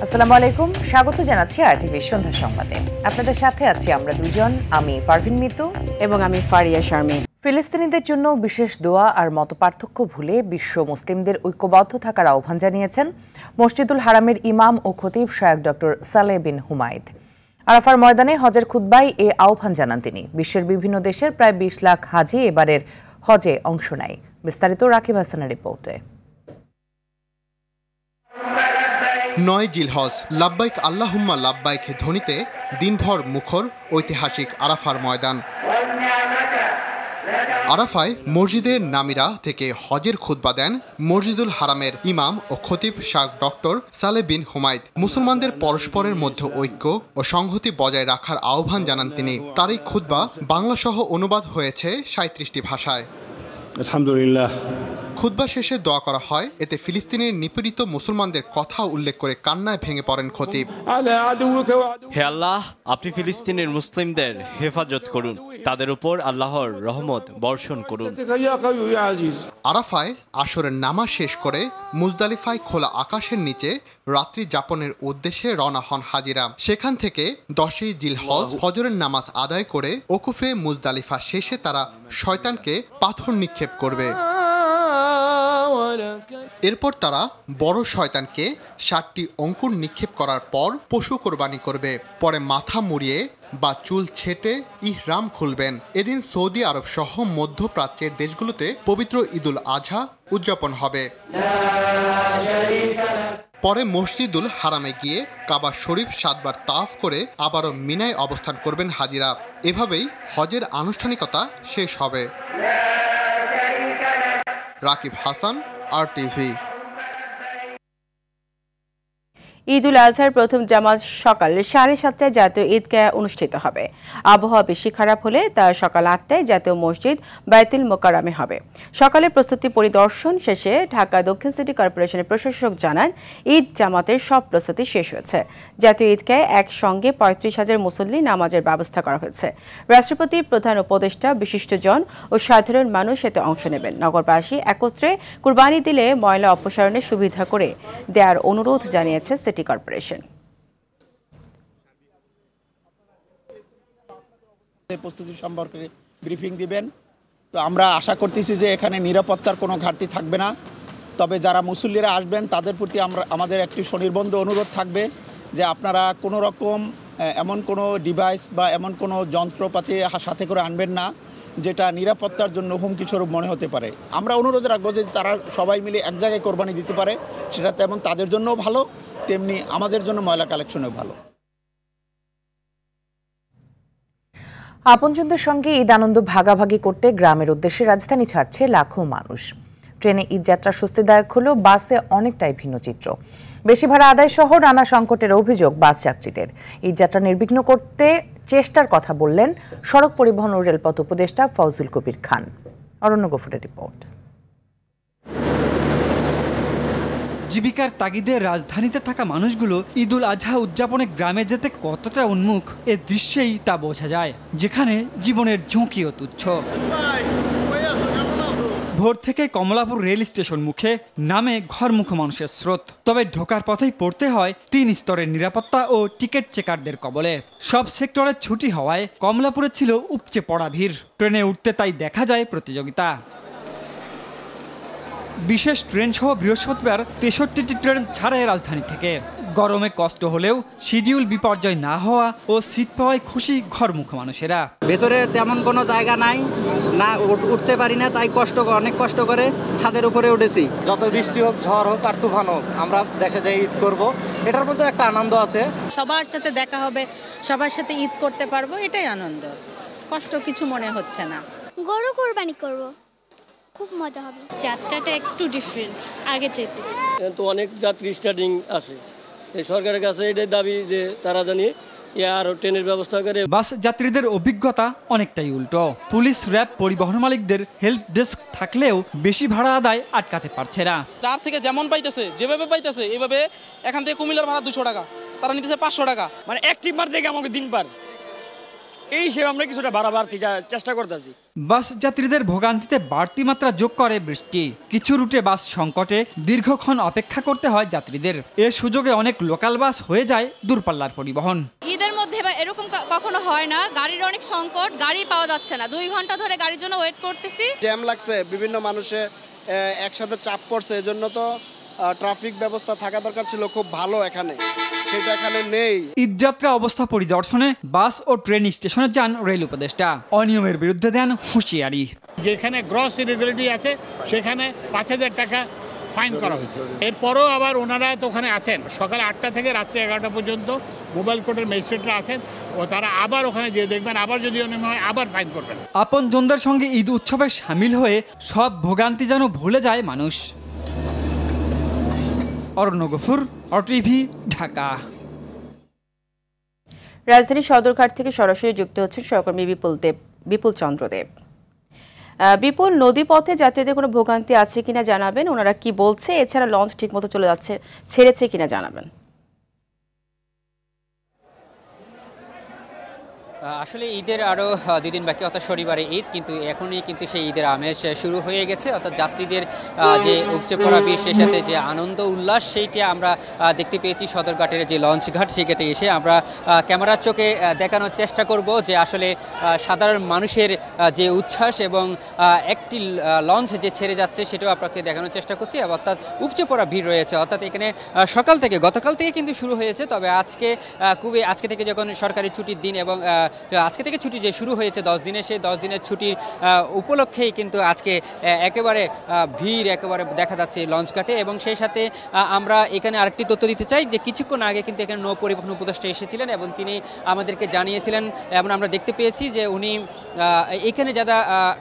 আসসালামু আলাইকুম, স্বাগত জানাচ্ছি আরটিভি সন্ধ্যা সংবাদে। আপনাদের সাথে আছি আমরা দুজন, আমি পারভিন মিতু এবং আমি ফারিয়া শারমিন। ফিলিস্তিনিদের জন্য বিশেষ দোয়া আর মতপার্থক্য ভুলে বিশ্ব মুসলিমদের ঐক্যবদ্ধ থাকার আহ্বান জানিয়েছেন মসজিদুল হারামের ইমাম ও খতিব শায়খ ডক্টর সালেহ বিন হুমায়দ। আরাফার ময়দানে হজের খুতবায় এ আহ্বান জানান তিনি। বিশ্বের বিভিন্ন দেশের প্রায় ২০ লাখ হাজি এবারের হজে অংশ নেয়। বিস্তারিত রাকিব হাসানের রিপোর্টে। ৯ জিলহজ লাব্বাইক আল্লাহুম্মা লাব্বাইক ধ্বনিতে দিনভর মুখর ঐতিহাসিক আরাফার ময়দান। আরাফায় মসজিদের নামিরা থেকে হজের খুতবা দেন মসজিদুল হারামের ইমাম ও খতিব শায়খ ডক্টর সালেহ বিন হুমায়দ। মুসলমানদের পরস্পরের মধ্যে ঐক্য ও সংহতি বজায় রাখার আহ্বান জানান তিনি। তার এই খুতবা বাংলাসহ অনুবাদ হয়েছে ৩৭টি ভাষায়। আলহামদুলিল্লাহ। খুতবা শেষে দোয়া করা হয়, এতে ফিলিস্তিনের নিপীড়িত মুসলমানদের কথা উল্লেখ করে কান্নায় ভেঙে পড়েন খতিব। হে আল্লাহ, আপনি ফিলিস্তিনের মুসলিমদের হেফাজত করুন, তাদের উপর আল্লাহর রহমত বর্ষণ করুন। আরাফায় আসরের নামাজ শেষ করে মুজদালিফায় খোলা আকাশের নিচে রাত্রি যাপনের উদ্দেশ্যে রওনা হন হাজিরা। সেখান থেকে ১০ই জিলহজ ফজরের নামাজ আদায় করে ওকুফে মুজদালিফা শেষে তারা শয়তানকে পাথর নিক্ষেপ করবে। এরপর তারা বড় শয়তানকে ৭টি অঙ্কুর নিক্ষেপ করার পর পশু কোরবানি করবে। পরে মাথা মুড়িয়ে বা চুল ছেটে ইহরাম খুলবেন। এদিন সৌদি আরব সহ মধ্যপ্রাচ্যের দেশগুলোতে পবিত্র ঈদুল আজহা উদযাপন হবে। পরে মসজিদুল হারামে গিয়ে কাবা শরীফ ৭ বার তাওয়াফ করে আবারও মিনায় অবস্থান করবেন হাজিরা। এভাবেই হজের আনুষ্ঠানিকতা শেষ হবে। রাকিব হাসান, আরটিভি। ঈদুল আজহার প্রথম জামাত সকাল ৭:৩০টায় জাতীয় ঈদগাহে অনুষ্ঠিত হবে। আবহাওয়া বেশি খারাপ হলে তা সকাল ৮টায় জাতীয় মসজিদ বাইতুল মোকাররমে হবে। সকালে প্রস্তুতি পরিদর্শন শেষে ঢাকা দক্ষিণ সিটি কর্পোরেশনের প্রশাসক জানান, ঈদ জামাতের সব প্রস্তুতি শেষ হয়েছে। জাতীয় ঈদগাহে একসঙ্গে ৩৫,০০০ মুসল্লি নামাজের ব্যবস্থা করা হয়েছে। রাষ্ট্রপতি, প্রধান উপদেষ্টা, বিশিষ্টজন ও সাধারণ মানুষ এতে অংশ নেবেন। নগরবাসী একত্রে কুরবানি দিলে ময়লা অপসারণের সুবিধা করে দেওয়ার অনুরোধ জানিয়েছে সিটি কর্পোরেশন। প্রস্তুতি সম্পর্কে ব্রিফিং দিবেন। তো আমরা আশা করতেছি যে এখানে নিরাপত্তার কোনো ঘাটতি থাকবে না। তবে যারা মুসল্লিরা আসবেন তাদের প্রতি আমাদের একটি স্বনির্বন্ধ অনুরোধ থাকবে যে আপনারা কোনো রকম এমন কোনো ডিভাইস বা এমন কোনো যন্ত্রপাতি সাথে করে আনবেন না যেটা নিরাপত্তার জন্য হুমকি স্বরূপ মনে হতে পারে। আমরা অনুরোধ রাখবো যে তারা সবাই মিলে এক জায়গায় কোরবানি দিতে পারে, সেটা তেমন তাদের জন্যও ভালো, তেমনি আমাদের জন্য ময়লা কালেকশনেও ভালো। আপনজনদের সঙ্গে ঈদ আনন্দ ভাগাভাগি করতে গ্রামের উদ্দেশ্যে রাজধানী ছাড়ছে লাখো মানুষ। ট্রেনে ঈদ যাত্রা স্বস্তিদায়ক হলেও বাসে অনেকটাই ভিন্ন চিত্র। বেশি ভাড়া আদায় সহ নানা সংকটের অভিযোগ বাস যাত্রীদের। ঈদ যাত্রা নির্বিঘ্ন করতে চেষ্টার কথা বললেন সড়ক পরিবহন ও রেলপথ উপদেষ্টা ফজলুল কবির খান। অরণ্য গফুরের রিপোর্ট। জীবিকার তাগিদে রাজধানীতে থাকা মানুষগুলো ঈদুল আজহা উদযাপনে গ্রামে যেতে কতটা উন্মুখ এ দৃশ্যেই তা বোঝা যায়, যেখানে জীবনের ঝুঁকিও তুচ্ছ। ভোর থেকে কমলাপুর রেল স্টেশন মুখে নামে ঘরমুখো মানুষের স্রোত। তবে ঢোকার পথেই পড়তে হয় ৩ স্তরের নিরাপত্তা ও টিকিট চেকারদের কবলে। সব সেক্টরে ছুটি হওয়ায় কমলাপুরে ছিল উপচে পড়া ভিড়। ট্রেনে উঠতে তাই দেখা যায় প্রতিযোগিতা। বিশেষ ট্রেন সহ বৃহস্পতিবার ৬৩টি ট্রেন ছাড়ে রাজধানী থেকে। গরমে কষ্ট হলেও শিডিউল বিপর্যয় না হওয়া ও সিট পাওয়ায় খুশি ঘরমুখো মানুষেরা। ভেতরে তেমন কোনো জায়গা নাই, না উঠতে পারি না, তাই অনেক কষ্ট করে ছাদের উপরে উঠেছি। যত বৃষ্টি হোক, ঝড় হোক আর তুফান হোক, আমরা দেশে যাই ঈদ করব, এটার মধ্যে একটা আনন্দ আছে। সবার সাথে দেখা হবে, সবার সাথে ঈদ করতে পারবো, এটাই আনন্দ। কষ্ট কিছু মনে হচ্ছে না। গরু কোরবানি করব, খুব মজা হবে। যাত্রাটা একটু ডিফারেন্ট আগে চাইতে। তো অনেক যাত্রী স্টার্টিং আছে, সরকারের কাছে এটাই দাবি যে তারা জানি আরো ট্রেনের ব্যবস্থা করে। বাস যাত্রীদের অভিজ্ঞতা অনেকটাই উল্টো। পুলিশ, র্যাব, পরিবহন মালিকদের হেল্প ডেস্ক থাকলেও বেশি ভাড়া আদায় আটকাতে পারছে না। যার থেকে যেমন পাইতেছে, যেভাবে পাইতেছে, এইভাবে এখান থেকে কুমিল্লার ভাড়া 200 টাকা, তারা নিতেছে 500 টাকা। মানে একটি মার থেকে আমাকে দিন পার এই হিসেবে আমরা কিছুটা বাড়াবাড়তি চেষ্টা করতেছি। বাস যাত্রীদের ভোগান্তিতে বাড়তি মাত্রা যোগ করে বৃষ্টি। কিছু রুটে বাস সংকটে দীর্ঘক্ষণ অপেক্ষা করতে হয় যাত্রীদের। এ সুযোগে অনেক লোকাল বাস হয়ে যায় দূরপাল্লার পরিবহন। ঈদের মধ্যে এরকম কখনো হয় না, গাড়ির অনেক সংকট, গাড়ি পাওয়া যাচ্ছে না, 2 ঘন্টা ধরে গাড়ির জন্য ওয়েট করতেছি। জ্যাম লাগছে, বিভিন্ন মানুষের একসাথে চাপ পড়ছে, এজন্য তো ট্রাফিক ব্যবস্থা থাকা দরকার ছিল খুব ভালো, এখানে সেটা এখানে নেই। ঈদযাত্রা অবস্থা পরিদর্শনে বাস ও ট্রেন স্টেশনে যান রেল উপদেষ্টা। অনিয়মের বিরুদ্ধে দেন হুঁশিয়ারি। যেখানে গ্রস ইরেগুলারিটি আছে সেখানে 5,000 টাকা ফাইন করা হয়েছে। এরপরও আবার ওনারা তো ওখানে আছেন, সকাল 8টা থেকে রাত্রি 11টা পর্যন্ত মোবাইল কোর্টের ম্যাজিস্ট্রেটরা আছেন, ও তারা আবার ওখানে যেয়ে দেখবেন, আবার যদি অনিয়ম হয় আবার ফাইন করবেন। আপনজনদের সঙ্গে ঈদ উৎসবে সামিল হয়ে সব ভোগান্তি যেন ভুলে যায় মানুষ। অরণ্য গফুর, অটিভি, ঢাকা। রাজধানী সদরঘাট থেকে সরাসরি যুক্ত হচ্ছেন সহকর্মী বিপুল চন্দ্রদেব। বিপুল, নদীপথে যাত্রীদের কোনো ভোগান্তি আছে কিনা জানাবেন, ওনারা কি বলছে, এছাড়া লঞ্চ ঠিকমতো চলে যাচ্ছে, ছেড়েছে কিনা জানাবেন। আসলে ঈদের আরও 2 দিন বাকি, অর্থাৎ শনিবারে ঈদ, কিন্তু এখনই কিন্তু সেই ঈদের আমেজ শুরু হয়ে গেছে। অর্থাৎ যাত্রীদের যে উপচে পড়া ভিড়, সেই সাথে যে আনন্দ উল্লাস, সেইটা আমরা দেখতে পেয়েছি সদরঘাটের যে লঞ্চ ঘাট, সেই ঘাটে এসে আমরা ক্যামেরার চোখে দেখানোর চেষ্টা করব যে আসলে সাধারণ মানুষের যে উচ্ছ্বাস এবং একটি লঞ্চ যে ছেড়ে যাচ্ছে সেটাও আপনাকে দেখানোর চেষ্টা করছি। অর্থাৎ উপচে পড়া ভিড় রয়েছে। অর্থাৎ এখানে সকাল থেকে, গতকাল থেকে কিন্তু শুরু হয়েছে, তবে আজকে থেকে যখন সরকারি ছুটির দিন এবং আজকে থেকে ছুটি যে শুরু হয়েছে 10 দিনে, সেই 10 দিনের ছুটির উপলক্ষেই কিন্তু আজকে একেবারে ভিড় একেবারে দেখা যাচ্ছে লঞ্চ ঘাটে। এবং সেই সাথে আমরা এখানে আরেকটি তথ্য দিতে চাই যে কিছুক্ষণ আগে কিন্তু এখানে নৌ পরিবহন উপদেষ্টা এসেছিলেন এবং তিনি আমাদেরকে জানিয়েছিলেন, এবং আমরা দেখতে পেয়েছি যে উনি এখানে যারা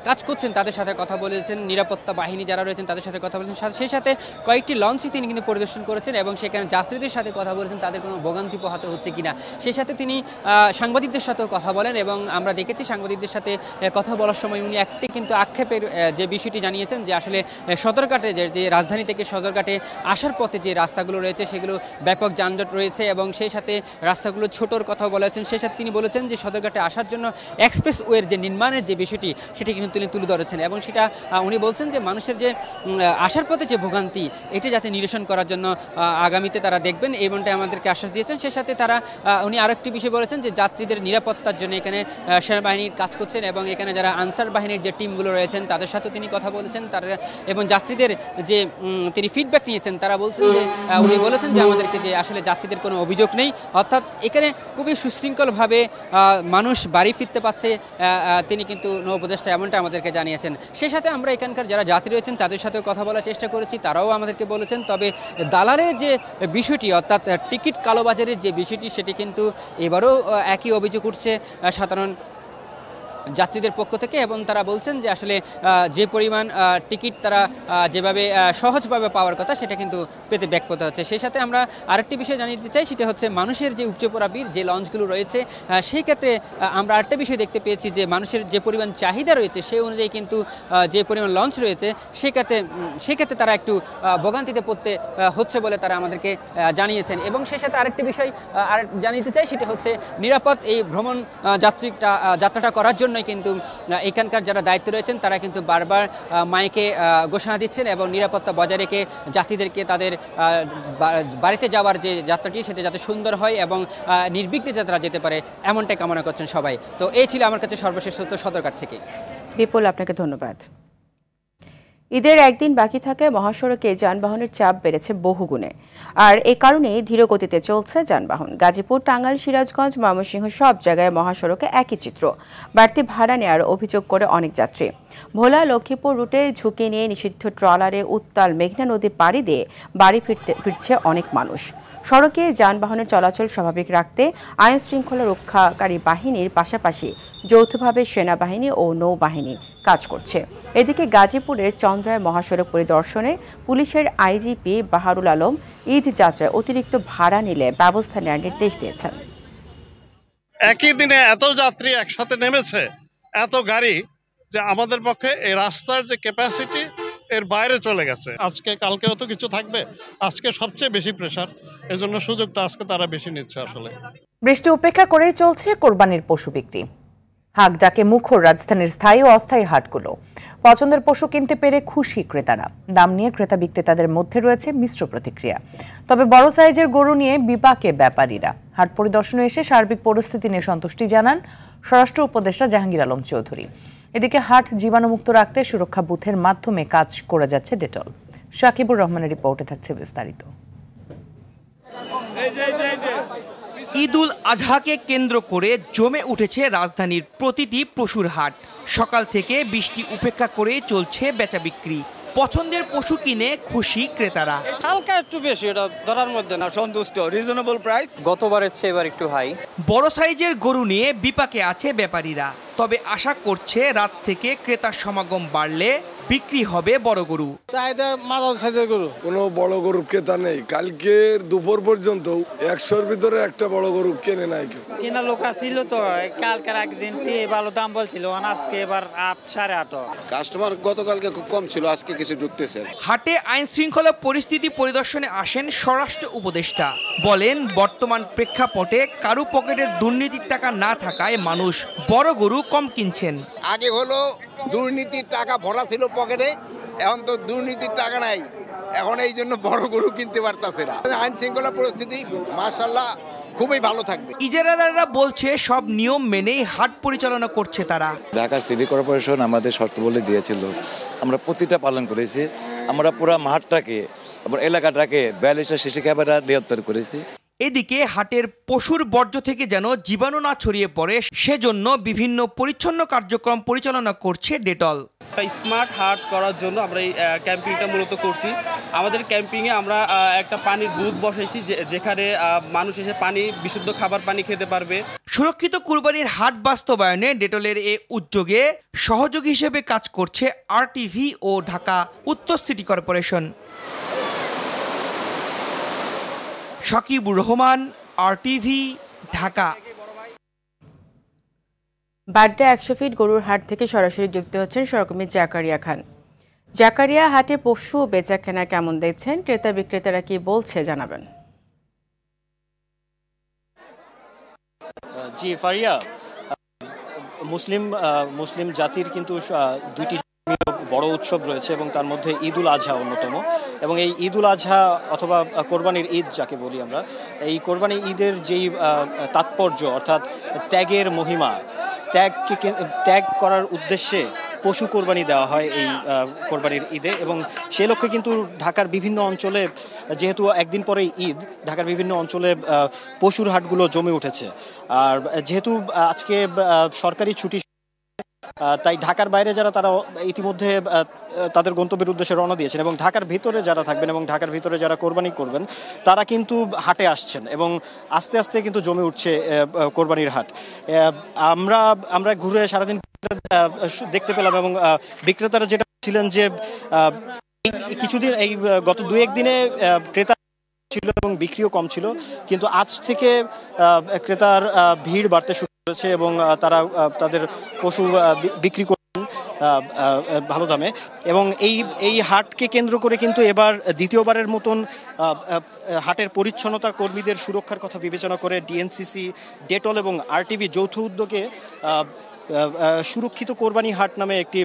কাজ করছেন তাদের সাথে কথা বলেছেন, নিরাপত্তা বাহিনী যারা রয়েছেন তাদের সাথে কথা বলেছেন, সেই সাথে কয়েকটি লঞ্চই তিনি কিন্তু পরিদর্শন করেছেন এবং সেখানে যাত্রীদের সাথে কথা বলেছেন তাদের কোনো ভোগান্তি পোহাতে হচ্ছে কিনা। সেই সাথে তিনি সাংবাদিকদের সাথেও কথা বলেন এবং আমরা দেখেছি সাংবাদিকদের সাথে কথা বলার সময় উনি একটি কিন্তু আক্ষেপের যে বিষয়টি জানিয়েছেন যে আসলে সদরঘাটে যে রাজধানী থেকে সদরঘাটে আসার পথে যে রাস্তাগুলো রয়েছে সেগুলো ব্যাপক যানজট রয়েছে এবং সেই সাথে রাস্তাগুলো ছোটোর কথাও বলেছেন। সেই সাথে তিনি বলেছেন যে সদরঘাটে আসার জন্য এক্সপ্রেসওয়ের যে নির্মাণের যে বিষয়টি সেটি কিন্তু তিনি তুলে ধরেছেন এবং সেটা উনি বলছেন যে মানুষের যে আসার পথে যে ভোগান্তি এটি যাতে নিরসন করার জন্য আগামীতে তারা দেখবেন, এমনটাই আমাদেরকে আশ্বাস দিয়েছেন। সেই সাথে উনি আরেকটি বিষয় বলেছেন যে যাত্রীদের নিরাপত্তার জন্য এখানে সেনাবাহিনীর কাজ করছেন এবং এখানে যারা আনসার বাহিনীর যে টিমগুলো রয়েছেন তাদের সাথেও তিনি কথা বলেছেন এবং যাত্রীদের যে তিনি ফিডব্যাক নিয়েছেন তারা বলছেন যে উনি বলেছেন যে আমাদেরকে যে আসলে যাত্রীদের কোনো অভিযোগ নেই, অর্থাৎ এখানে খুবই সুশৃঙ্খলভাবে মানুষ বাড়ি ফিরতে পারছে, তিনি কিন্তু নৌ উপদেষ্টা এমনটা আমাদেরকে জানিয়েছেন। সেই সাথে আমরা এখানকার যারা যাত্রী রয়েছেন তাদের সাথেও কথা বলার চেষ্টা করেছি, তারাও আমাদেরকে বলেছেন। তবে দালালের যে বিষয়টি অর্থাৎ টিকিট কালোবাজারের যে বিষয়টি সেটি কিন্তু এবারও একই অভিযোগ উঠছে সাধারণ যাত্রীদের পক্ষ থেকে এবং তারা বলছেন যে আসলে যে পরিমাণ টিকিট তারা যেভাবে সহজভাবে পাওয়ার কথা সেটা কিন্তু পেতে ব্যাকপত হচ্ছে। সেই সাথে আমরা আরেকটি বিষয় জানিয়ে দিতে চাই, সেটা হচ্ছে মানুষের যে উপচে পড়া ভিড় যে লঞ্চগুলো রয়েছে সেই ক্ষেত্রে আমরা আরেকটা বিষয় দেখতে পেয়েছি যে মানুষের যে পরিমাণ চাহিদা রয়েছে সেই অনুযায়ী কিন্তু যে পরিমাণ লঞ্চ রয়েছে সেক্ষেত্রে তারা একটু ভোগান্তিতে পড়তে হচ্ছে বলে তারা আমাদেরকে জানিয়েছেন। এবং সেই সাথে আরেকটি বিষয় আর জানিয়ে চাই, সেটা হচ্ছে নিরাপদ এই ভ্রমণ যাত্রাটা করার জন্য কিন্তু এখানকার যারা দায়িত্ব রয়েছেন তারা কিন্তু বারবার মাইকে ঘোষণা দিচ্ছেন এবং নিরাপত্তা বজায় রেখে যাত্রীদেরকে তাদের বাড়িতে যাওয়ার যে যাত্রাটি সেটা যাতে সুন্দর হয় এবং নির্বিঘ্নে যাতে তারা যেতে পারে এমনটাই কামনা করছেন সবাই। তো এই ছিল আমার কাছে সর্বশেষ তথ্য সদরঘাট থেকে। বিপুল, আপনাকে ধন্যবাদ। ঈদের একদিন বাকি থাকায় মহাসড়কে যানবাহনের চাপ বেড়েছে বহুগুণে, আর এ কারণে ধীর গতিতে চলছে যানবাহন। গাজীপুর, টাঙ্গাইল, সিরাজগঞ্জ, ময়মনসিংহ সব জায়গায় মহাসড়কে একই চিত্র, বাড়তি ভাড়া নেওয়ার অভিযোগ করে অনেক যাত্রী। ভোলা লক্ষ্মীপুর রুটে ঝুঁকি নিয়ে নিষিদ্ধ ট্রলারে উত্তাল মেঘনা নদী পাড়ি দিয়ে বাড়ি ফিরছে অনেক মানুষ। সড়কে যানবাহনের চলাচল স্বাভাবিক রাখতে আইন শৃঙ্খলা রক্ষাকারী বাহিনীর পাশাপাশি যৌথভাবে সেনাবাহিনী ও নৌবাহিনী কাজ করছে। এদিকে গাজীপুরের চন্দ্রায় মহাসড়ক পরিদর্শনে পুলিশের আইজিপি বাহারুল আলম ঈদ যাত্রায় অতিরিক্ত ভাড়া নিলে ব্যবস্থা নেওয়ার নির্দেশ দিয়েছেন। একই দিনে এত যাত্রী একসাথে নেমেছে, এত গাড়ি, যে আমাদের পক্ষে এই রাস্তার যে ক্যাপাসিটি এর বাইরে চলে গেছে। আজকে কালকেও তো কিছু থাকবে, আজকে সবচেয়ে বেশি প্রেসার, এই জন্য সুযোগটা আজকে তারা বেশি নিচ্ছে। আসলে বৃষ্টি উপেক্ষা করেই চলছে কোরবানির পশু বিক্রি। হাঁক ডাকে মুখর রাজধানীর স্থায়ী ও অস্থায়ী হাটগুলো। পছন্দের পশু কিনতে পেরে খুশি ক্রেতারা। দাম নিয়ে ক্রেতা বিক্রেতাদের মধ্যে রয়েছে মিশ্র প্রতিক্রিয়া। তবে বড় সাইজের গরু নিয়ে বিপাকে ব্যাপারীরা। হাট পরিদর্শনে এসে সার্বিক পরিস্থিতি নিয়ে সন্তুষ্টি জানান স্বরাষ্ট্র উপদেষ্টা জাহাঙ্গীর আলম চৌধুরী। এদিকে হাট জীবাণুমুক্ত রাখতে সুরক্ষা বুথের মাধ্যমে কাজ করে যাচ্ছে ডেটল। শাকিবুর রহমানের রিপোর্টে থাকছে বিস্তারিত। ঈদুল আজহাকে কেন্দ্র করে জমে উঠেছে রাজধানীর প্রতিটি পশুর হাট। সকাল থেকে বৃষ্টি উপেক্ষা করে চলছে বেচা বিক্রি। পছন্দের পশু কিনে খুশি ক্রেতারা। হালকা একটু বেশি, এটা ধরার মধ্যে না, সন্তুষ্ট, রিজনেবল প্রাইস। গতবারের চেয়ে এবার একটু হাই। বড় সাইজের গরু নিয়ে বিপাকে আছে ব্যাপারীরা। তবে আশা করছে রাত থেকে ক্রেতার সমাগম বাড়লে বিক্রি হবে বড় গরু। চাহিদা মাঝারি সাইজের গরু। কোনো বড় গরু ক্রেতা নেই। কালকের দুপুর পর্যন্ত 100-র ভিতরে একটা বড় গরু কেনে নাই কেউ। কেনা লোক ছিল তো, কালকের একদিন ভালো দাম বলছিল, আজকে এবার 8-8.5। কাস্টমার গতকালকে খুব কম ছিল, আজকে কিছু ঢুকতেছে। হাটে আইন শৃঙ্খলা পরিস্থিতি পরিদর্শনে আসেন স্বরাষ্ট্র উপদেষ্টা। বলেন বর্তমান প্রেক্ষাপটে কারো পকেটের দুর্নীতির টাকা না থাকায় মানুষ বড় গরু কম কিনছেন। আগে হলো দুর্নীতির টাকা ভরা ছিল পকেটে, এখন তো দুর্নীতির টাকা নাই, এখন এই জন্য বড় গরু কিনতে পারতেছে না। আইন শৃঙ্খলা পরিস্থিতি মাশাআল্লাহ খুবই ভালো থাকবে। ইজারাদাররা বলছে সব নিয়ম মেনেই হাট পরিচালনা করছে তারা। ঢাকা সিটি কর্পোরেশন আমাদের শর্তাবলী দিয়েছিল, আমরা প্রতিটা পালন করেছি। আমরা পুরো মাঠটাকে, এলাকাটাকে 42টা সিসি ক্যামেরা নিয়ন্ত্রণ করেছি। এদিকে হাটের পশুর বর্জ্য থেকে যেন জীবাণু না ছড়িয়ে পড়ে সেজন্য বিভিন্ন পরিচ্ছন্ন কার্যক্রম পরিচালনা করছে ডেটল। স্মার্ট হাট করার জন্য আমরা এই ক্যাম্পিংটা মূলত করছি। আমাদের ক্যাম্পিংয়ে আমরা একটা পানির বুথ বসাইছি, যেখানে মানুষ এসে বিশুদ্ধ খাবার পানি খেতে পারবে। সুরক্ষিত কুরবানির হাট বাস্তবায়নে ডেটলের এই উদ্যোগে সহযোগী হিসেবে কাজ করছে আরটিভি ও ঢাকা উত্তর city corporation. Shakibur Rahman, RTV, Dhaka. Badda 100 feet গরুর হাট থেকে সরাসরি যুক্ত হচ্ছেন সহকর্মী জাকারিয়া খান। জাকারিয়া, হাটে পশু বেচা কেনা কেমন দেখছেন? ক্রেতা বিক্রেতারা কি বলছে জানাবেন। জি ফারিয়া, মুসলিম জাতির কিন্তু দুইটি বড় উৎসব রয়েছে এবং তার মধ্যে ঈদুল আজহা অন্যতম। এবং এই ঈদুল আজহা অথবা কোরবানির ঈদ যাকে বলি আমরা, এই কোরবানি ঈদের যেই তাৎপর্য অর্থাৎ ত্যাগের মহিমা, ত্যাগ করার উদ্দেশ্যে পশু কোরবানি দেওয়া হয় এই কোরবানির ঈদে। এবং সে লক্ষ্যে কিন্তু ঢাকার বিভিন্ন অঞ্চলে, যেহেতু একদিন পরেই ঈদ, ঢাকার বিভিন্ন অঞ্চলে পশুর হাটগুলো জমে উঠেছে। আর যেহেতু আজকে সরকারি ছুটি, তাই ঢাকার বাইরে যারা, তারা ইতিমধ্যে তাদের গন্তব্যের উদ্দেশ্যে রওনা দিয়েছেন এবং ঢাকার ভিতরে যারা থাকবেন এবং ঢাকার ভিতরে যারা কোরবানি করবেন তারা কিন্তু হাটে আসছেন এবং আস্তে আস্তে কিন্তু জমে উঠছে কোরবানির হাট। আমরা ঘুরে সারাদিন দেখতে পেলাম এবং বিক্রেতারা যেটা ছিলেন যে কিছুদিন, এই গত 2-1 দিনে ক্রেতা ছিল এবং বিক্রিও কম ছিল, কিন্তু আজ থেকে ক্রেতার ভিড় বাড়তে শুরু করেছে এবং তারা তাদের পশু বিক্রি করছেন ভালো দামে। এবং এই হাটকে কেন্দ্র করে কিন্তু এবার দ্বিতীয়বারের মতন হাটের পরিচ্ছন্নতা কর্মীদের সুরক্ষার কথা বিবেচনা করে ডিএনসিসি, ডেটল এবং আরটিভি যৌথ উদ্যোগে সুরক্ষিত কোরবানি হাট নামে একটি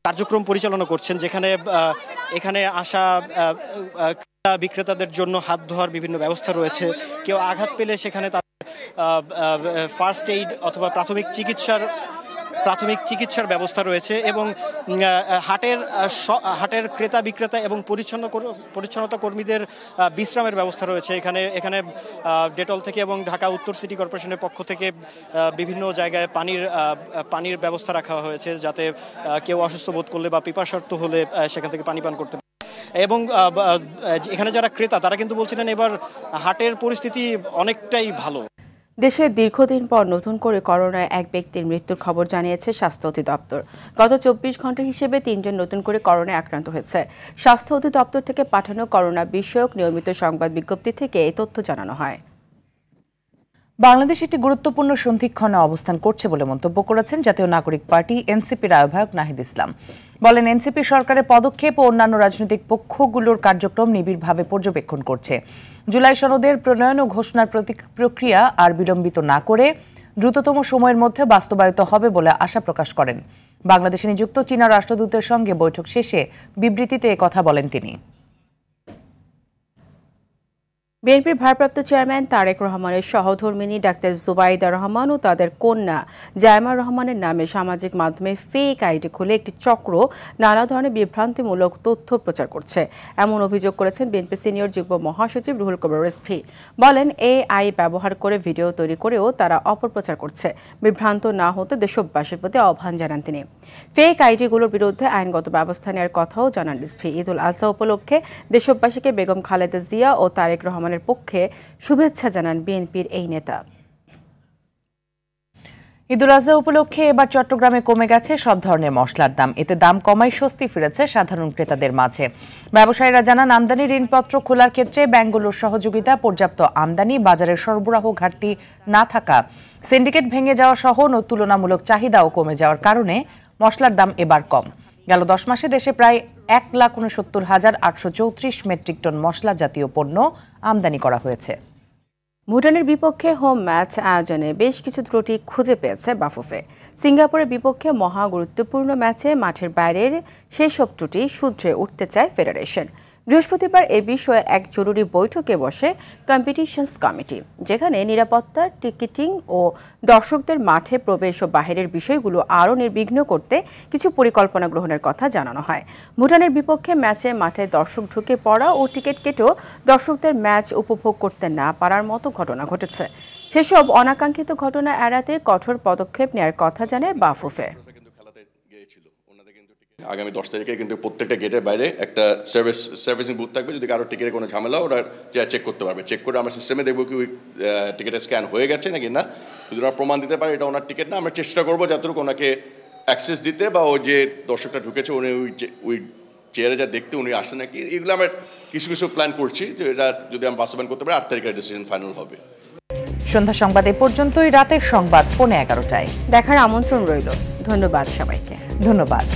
কার্যক্রম পরিচালনা করছেন, যেখানে এখানে আসা বিক্রেতাদের জন্য হাত ধোয়ার বিভিন্ন ব্যবস্থা রয়েছে। কেউ আঘাত পেলে সেখানে তার ফার্স্ট এইড অথবা প্রাথমিক চিকিৎসার ব্যবস্থা রয়েছে। এবং হাটের ক্রেতা বিক্রেতা এবং পরিচ্ছন্নতা কর্মীদের বিশ্রামের ব্যবস্থা রয়েছে। এখানে ডেটল থেকে এবং ঢাকা উত্তর সিটি কর্পোরেশনের পক্ষ থেকে বিভিন্ন জায়গায় পানির ব্যবস্থা রাখা হয়েছে, যাতে কেউ অসুস্থ বোধ করলে বা পিপাসার্ত হলে সেখান থেকে পানি পান করতে পারে। এবং এখানে যারা ক্রেতা তারা কিন্তু বলছিলেন এবার হাটের পরিস্থিতি অনেকটাই ভালো। দেশে দীর্ঘদিন পর নতুন করে করোনায় এক ব্যক্তির মৃত্যুর খবর জানিয়েছে স্বাস্থ্য অধিদপ্তর। গত 24 ঘন্টার হিসেবে 3 জন নতুন করে করোনায় আক্রান্ত হয়েছে। স্বাস্থ্য অধিদপ্তর থেকে পাঠানো করোনা বিষয়ক নিয়মিত সংবাদ বিজ্ঞপ্তি থেকে এই তথ্য জানানো হয়। বাংলাদেশ একটি গুরুত্বপূর্ণ সন্ধিক্ষণে অবস্থান করছে বলে মন্তব্য করেছেন জাতীয় নাগরিক পার্টি এনসিপির আহ্বায়ক নাহিদ ইসলাম। বলেন, এনসিপি সরকারের পদক্ষেপ ও অন্যান্য রাজনৈতিক পক্ষগুলোর কার্যক্রম নিবিড়ভাবে পর্যবেক্ষণ করছে। জুলাই সনদের প্রণয়ন ও ঘোষণার প্রক্রিয়া আর বিলম্বিত না করে দ্রুততম সময়ের মধ্যে বাস্তবায়িত হবে বলে আশা প্রকাশ করেন। বাংলাদেশে নিযুক্ত চীনা রাষ্ট্রদূতের সঙ্গে বৈঠক শেষে বিবৃতিতে একথা বলেন তিনি। বিএনপির ভারপ্রাপ্ত চেয়ারম্যান তারেক রহমানের সহধর্মিণী ডাক্তার জুবাইদা রহমান ও তাদের কন্যা জায়মা রহমানের নামে সামাজিক মাধ্যমে ফেক আইডি খুলে একটি চক্র নানা ধরনের বিভ্রান্তিমূলক তথ্য প্রচার করছে, এমন অভিযোগ করেছেন বিএনপি সিনিয়র যুগ্ম মহাসচিব রুহুল কবির রিজভী। বলেন, এআই ব্যবহার করে ভিডিও তৈরি করেও তারা অপপ্রচার করছে। বিভ্রান্ত না হতে দেশবাসীর প্রতি আহ্বান জানান তিনি। ফেক আইডিগুলোর বিরুদ্ধে আইনগত ব্যবস্থা নেওয়ার কথাও জানান রিজভী। ঈদুল আজহা উপলক্ষে দেশবাসীকে বেগম খালেদা জিয়া ও তারেক রহমান পক্ষে শুভেচ্ছা জানান বিএনপির এই নেতা। ঈদুল আজহা উপলক্ষে এবার চট্টগ্রামে কমে গেছে সব ধরনের মশলার দাম। এতে দাম কমায় স্বস্তি ফিরেছে সাধারণ ক্রেতাদের মাঝে। ব্যবসায়ীরা জানান, আমদানি ঋণপত্র খোলার ক্ষেত্রে ব্যাংকগুলোর সহযোগিতা, পর্যাপ্ত আমদানি, বাজারের সরবরাহ ঘাটতি না থাকা, সিন্ডিকেট ভেঙে যাওয়া সহ তুলনামূলক চাহিদাও কমে যাওয়ার কারণে মশলার দাম এবার কম। গেল 10 মাসে দেশে প্রায় 1,69,834 মেট্রিক টন মশলা জাতীয় পণ্য আমদানি করা হয়েছে। ভুটানের বিপক্ষে হোম ম্যাচ আয়োজনে বেশ কিছু ত্রুটি খুঁজে পেয়েছে বাফুফে। সিঙ্গাপুরের বিপক্ষে মহা গুরুত্বপূর্ণ ম্যাচে মাঠের বাইরের সেসব ত্রুটি শুধরে উঠতে চায় ফেডারেশন। বৃহস্পতিবার এ বিষয়ে এক জরুরি বৈঠকে বসে কম্পিটিশনস কমিটি, যেখানে নিরাপত্তা, টিকিটিং ও দর্শকদের মাঠে প্রবেশ ও বাহিরের বিষয়গুলো আরও নির্বিঘ্ন করতে কিছু পরিকল্পনা গ্রহণের কথা জানানো হয়। ভুটানের বিপক্ষে ম্যাচে মাঠে দর্শক ঢুকে পড়া ও টিকিট কেটেও দর্শকদের ম্যাচ উপভোগ করতে না পারার মতো ঘটনা ঘটেছে। সেসব অনাকাঙ্ক্ষিত ঘটনা এড়াতে কঠোর পদক্ষেপ নেওয়ার কথা জানায় বাফুফে। আগামী 10 তারিখে কিন্তু প্রত্যেকটা গেটের বাইরে একটা সার্ভিসিং বুথ থাকবে। যদি কারো টিকিটের কোনো ঝামেলা, ওরা যা চেক করতে পারবে। চেক করে আমরা সিস্টেমে দেখবো কি ওই টিকিটের স্ক্যান হয়ে গেছে নাকি না। যদি ওরা প্রমাণ দিতে পারে এটা ওনার টিকিট না, আমরা চেষ্টা করবো যতটুকু ওনাকে অ্যাক্সেস দিতে, বা ওই যে দর্শকটা ঢুকেছে উনি ওই চেয়ারে যা দেখতে উনি আসে নাকি। এগুলো আমরা কিছু প্ল্যান করছি, যে এটা যদি আমরা বাস্তবায়ন করতে পারি 8 তারিখের ডিসিশন ফাইনাল হবে। সন্ধ্যা সংবাদ এ পর্যন্তই। রাতের সংবাদ 11:15টায় দেখার আমন্ত্রণ রইল। ধন্যবাদ সবাইকে। ধন্যবাদ।